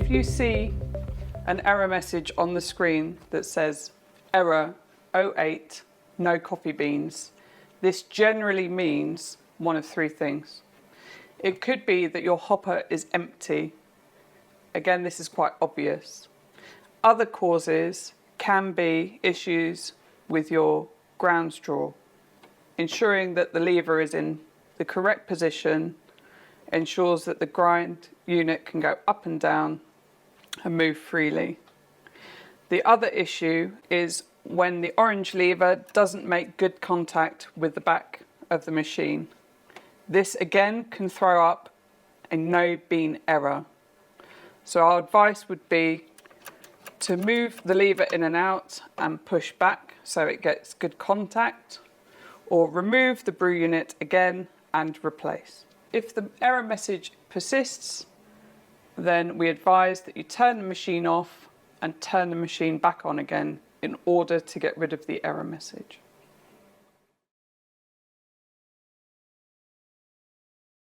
If you see an error message on the screen that says error 08, no coffee beans, this generally means one of three things. It could be that your hopper is empty. Again, this is quite obvious. Other causes can be issues with your ground straw. Ensuring that the lever is in the correct position ensures that the grind unit can go up and down and move freely. The other issue is when the orange lever doesn't make good contact with the back of the machine. This again can throw up a no bean error. So our advice would be to move the lever in and out and push back so it gets good contact, or remove the brew unit again and replace. If the error message persists, then we advise that you turn the machine off and turn the machine back on again in order to get rid of the error message.